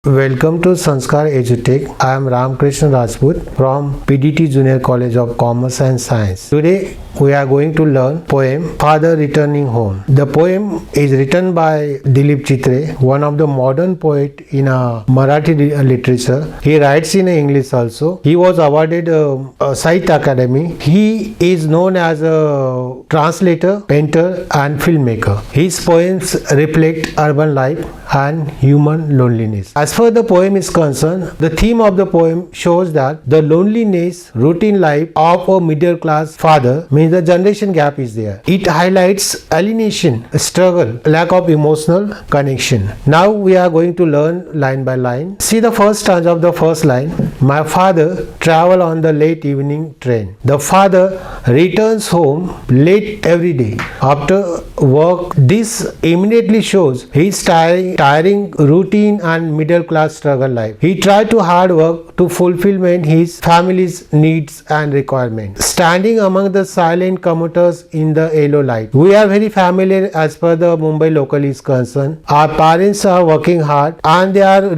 Welcome to SanskarEdutech. I am Ramkrishna Rajput from PDT Junior College of Commerce and Science. Today we are going to learn poem Father Returning Home. The poem is written by Dilip Chitre, one of the modern poet in Marathi literature. He writes in English also. He was awarded Sahitya Academy. He is known as a translator, painter and filmmaker. His poems reflect urban life and human loneliness. As far as the poem is concerned, the theme of the poem shows that the loneliness, routine life of a middle class father, means the generation gap is there. It highlights alienation, struggle, lack of emotional connection. Now we are going to learn line by line. See the first stanza of the first line. My father travel on the late evening train. The father returns home late every day after work. This immediately shows his tiring routine and middle class struggle life. He tried to hard work to fulfillment his family's needs and requirements. Standing among the silent commuters in the yellow light. We are very familiar as per the Mumbai local is concerned. Our parents are working hard and they are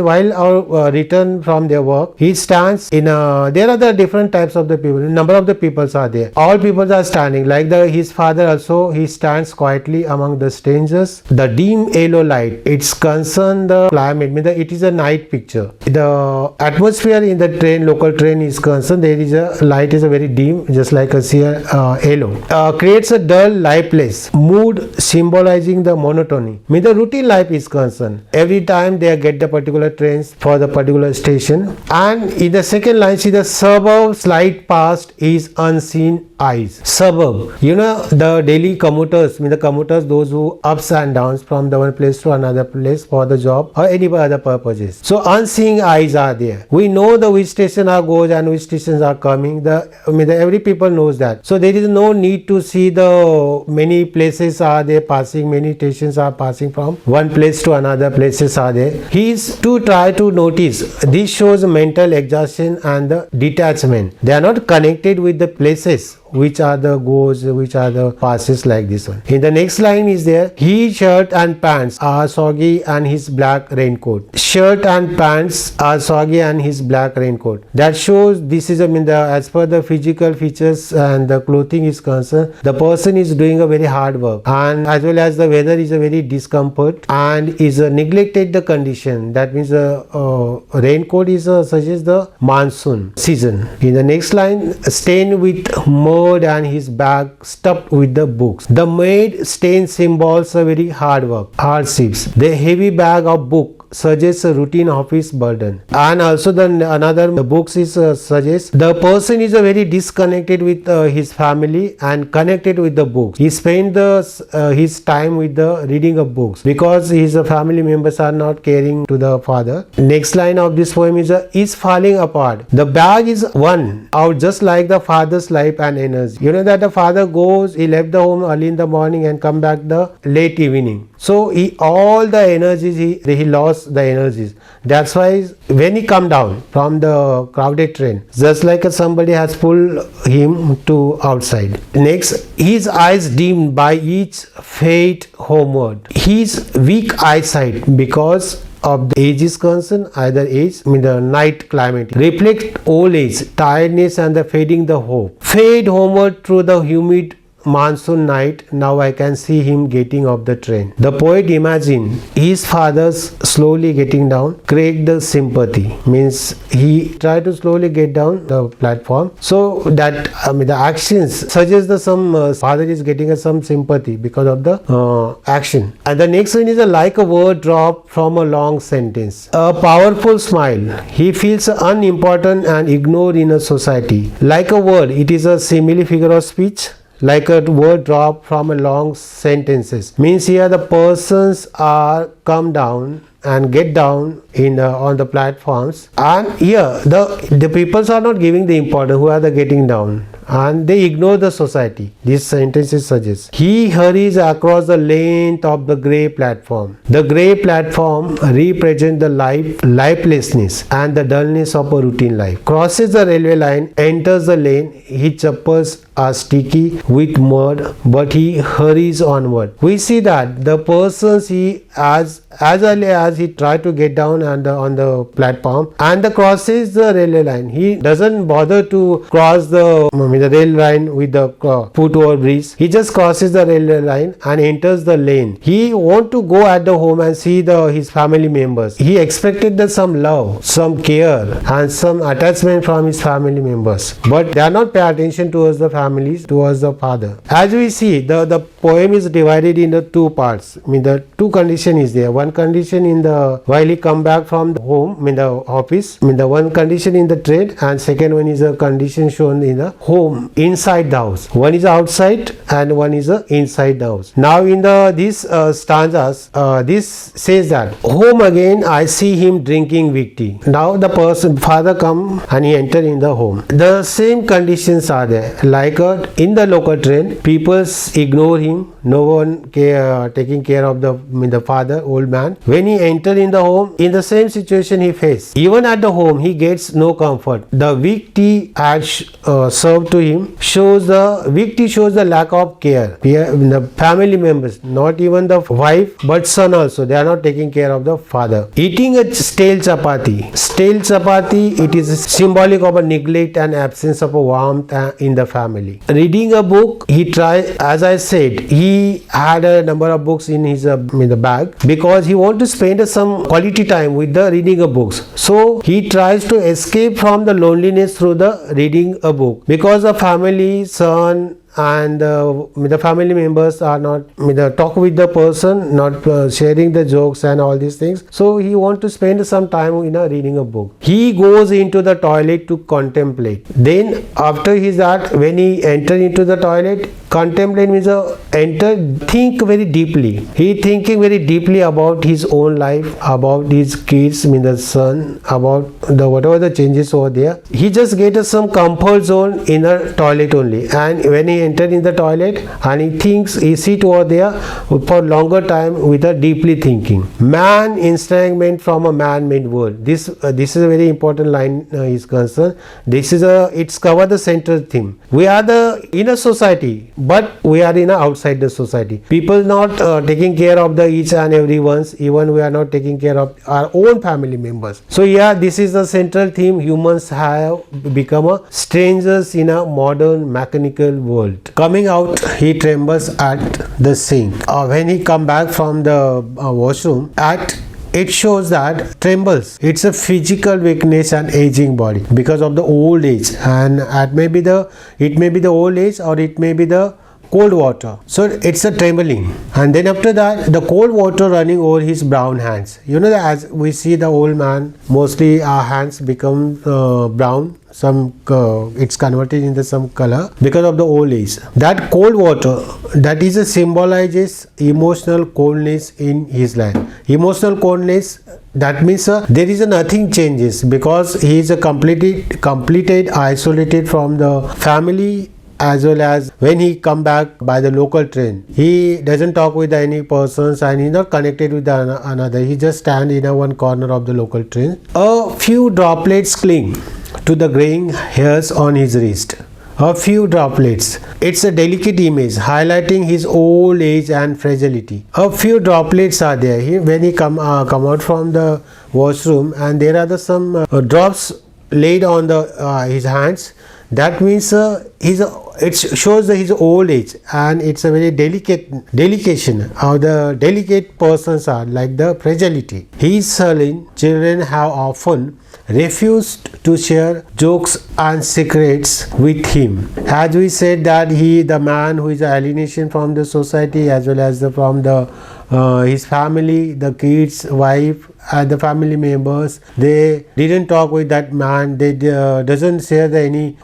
while our return from their work, he stands in there are the different types of the people. Number of the peoples are there. All people are standing like his father also. He stands quietly among the strangers. The dim yellow light, it's concerned the climate, it is a night picture. The atmosphere in the train, local train is concerned, there is a light is a very dim, just like a yellow. Creates a dull, lifeless mood symbolizing the monotony. The routine life is concerned. Every time they get the particular trains for the particular station. And in the second line, see the suburb slide past his unseen eyes. Suburb, the daily commuters, the commuters, those who ups and downs from the one place to another place for the job or any other purposes. So unseen eyes are there. We know the which station are goes and which stations are coming. Every people knows that. So there is no need to see the many places are there passing, many stations are passing from one place to another places are there. He is to try to notice. This shows mental exhaustion and the detachment. They are not connected with the places which are the goes, which are the passes like this one. In the next line is there, his shirt and pants are soggy and his black raincoat. Shirt and pants are soggy and his black raincoat. That shows this is as per the physical features and the clothing is concerned, the person is doing a very hard work, and as well as the weather is a very discomfort and is neglected the condition. That means the raincoat is suggests the monsoon season. In the next line, stained with mud and his bag stuffed with the books. The mud stain symbols a very hard work, hardships. The heavy bag of book suggests a routine office burden. And also the books is suggests the person is a very disconnected with his family and connected with the books. He spent his time with the reading of books because his family members are not caring to the father. Next line of this poem is falling apart. The bag is one out just like the father's life and energy. That the father goes, he left the home early in the morning and come back the late evening. So all the energies he lost the energies. That's why when he come down from the crowded train, just like somebody has pulled him to outside. Next, his eyes dimmed by each fate homeward. His weak eyesight because of the age is concerned, either age, the night climate, reflect old age, tiredness and the fading the hope. Fade homeward through the humid monsoon night. Now I can see him getting off the train. The poet imagined his father's slowly getting down, create the sympathy. Means he tried to slowly get down the platform. So that the actions suggest some father is getting some sympathy because of the action. And the next one is like a word drop from a long sentence. A powerful smile. He feels unimportant and ignored in a society. Like a word, it is a simile figure of speech. Like a word drop from a long sentences. Means here the persons are come down and get down on the platforms, and here the peoples are not giving the importance who are the getting down, and they ignore the society. This sentence suggests he hurries across the length of the grey platform. The grey platform represents the lifelessness and the dullness of a routine life. Crosses the railway line, enters the lane, his chappals are sticky with mud, but he hurries onward. We see that the persons he as early as he tried to get down on the platform and crosses the railway line. He doesn't bother to cross the rail line with the foot over bridge. He just crosses the railway line and enters the lane. He want to go at the home and see his family members. He expected some love, some care and some attachment from his family members, but they are not pay attention towards the families, towards the father. As we see, the poem is divided into two parts. The two condition is there. One condition in the while he come back from the home, the office. The one condition in the train, and second one is a condition shown in the home, inside the house. One is outside and one is inside the house. Now in these stanzas, this says that home again I see him drinking weak tea. Now the father come and he enter in the home. The same conditions are there. Like in the local train, people ignore him. No one taking care of the father, old man. When he enter in the home, in the same situation he face. Even at the home, he gets no comfort. The weak tea served to him shows the lack of care. The family members, not even the wife, but son also, they are not taking care of the father. Eating a stale chapati, it is symbolic of a neglect and absence of a warmth in the family. Reading a book, he tried, as I said, he had a number of books in his in the bag because he want to spend some quality time with the reading of books. So he tries to escape from the loneliness through the reading a book, because the family, son and the family members are not talk with the person, not sharing the jokes and all these things. So he want to spend some time in reading a book. He goes into the toilet to contemplate. Then after when he enter into the toilet, contemplate means think very deeply. He thinking very deeply about his own life, about his kids, the son, about whatever the changes over there. He just get some comfort zone in a toilet only, and when he enter in the toilet and he sit over there for longer time with a deeply thinking. Man estrangement from a man-made world. This is a very important line is concerned. It's cover the central theme. We are in a society, but we are outside the society. People not taking care of each and every one's. Even we are not taking care of our own family members. So this is the central theme. Humans have become strangers in a modern mechanical world. Coming out, he trembles at the sink. When he come back from the washroom, it shows that trembles. It's a physical weakness and aging body because of the old age, and it may be the old age, or it may be the cold water. So it's a trembling, and then after that the cold water running over his brown hands. As we see the old man, mostly our hands become brown. It's converted into some color because of the old age. That cold water, that is symbolizes emotional coldness in his life. Emotional coldness, that means there is nothing changes, because he is completed isolated from the family, as well as when he come back by the local train. He doesn't talk with any persons and he's not connected with another. He just stand in one corner of the local train. A few droplets cling to the graying hairs on his wrist. A few droplets. It's a delicate image highlighting his old age and fragility. A few droplets are there. When he come out from the washroom, and there are some drops laid on his hands. That means it shows his old age, and it's a very delicate how the delicate persons are, like the fragility. His sullen children have often refused to share jokes and secrets with him. As we said that the man who is alienation from the society, as well as from his family, the kids, wife and the family members, they didn't talk with that man. They doesn't share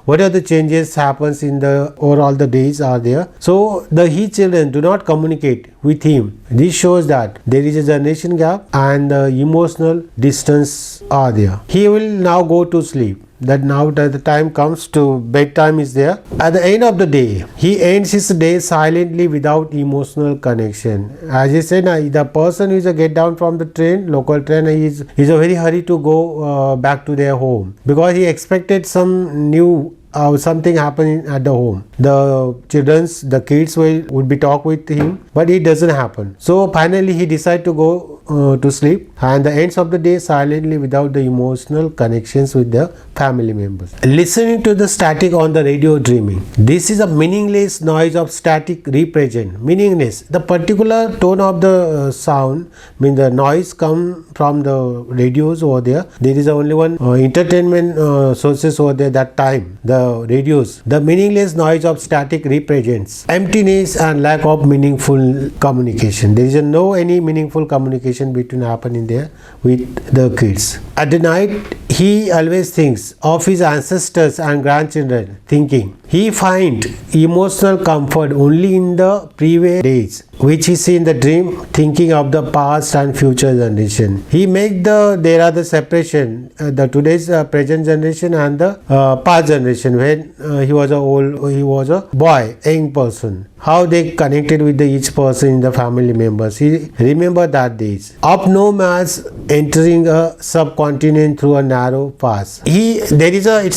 what are the changes happens in the overall the days are there. So his children do not communicate with him. This shows that there is a generation gap and the emotional distance are there. He will now go to sleep. That now the time comes to bedtime is there. At the end of the day, he ends his day silently without emotional connection. As I said, the person who is a get down from the local train, is a very hurry to go back to their home, because he expected some new something happening at the home, the kids would be talk with him, but it doesn't happen. So finally he decided to go to sleep, and the ends of the day silently without the emotional connections with the family members. Listening to the static on the radio, dreaming. This is a meaningless noise of static represent. Meaningless. The particular tone of the sound, mean the noise come from the radios over there. There is only one entertainment sources over there that time. The radios. The meaningless noise of static represents emptiness and lack of meaningful communication. There is no any meaningful communication between happening there with the kids. At the night, he always thinks of his ancestors and grandchildren, thinking he finds emotional comfort only in the previous days, which he see in the dream, thinking of the past and future generation. He make there are the separation, the today's present generation and the past generation. When he was a boy, young person, how they connected with each person in the family members. He remember that days of nomads entering a subcontinent through a narrow pass. It's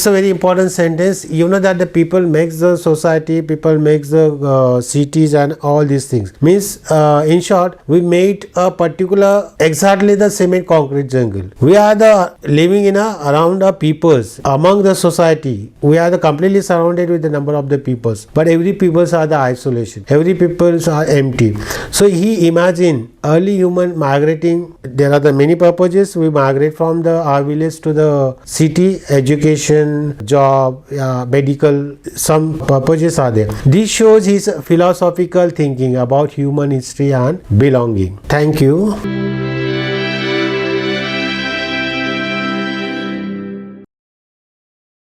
a very important sentence. You know that the people makes the society, people makes the cities and all these things. Means in short, we made a particular exactly the cement concrete jungle. We are living in around the peoples among the society. We are completely surrounded with the number of the peoples, but every peoples are the isolation. Every peoples are empty. So he imagined early human migrating. There are the many purposes. We migrate from our village to the city, education, job, medical, some purposes are there. This shows his philosophical thinking about human history and belonging. Thank you.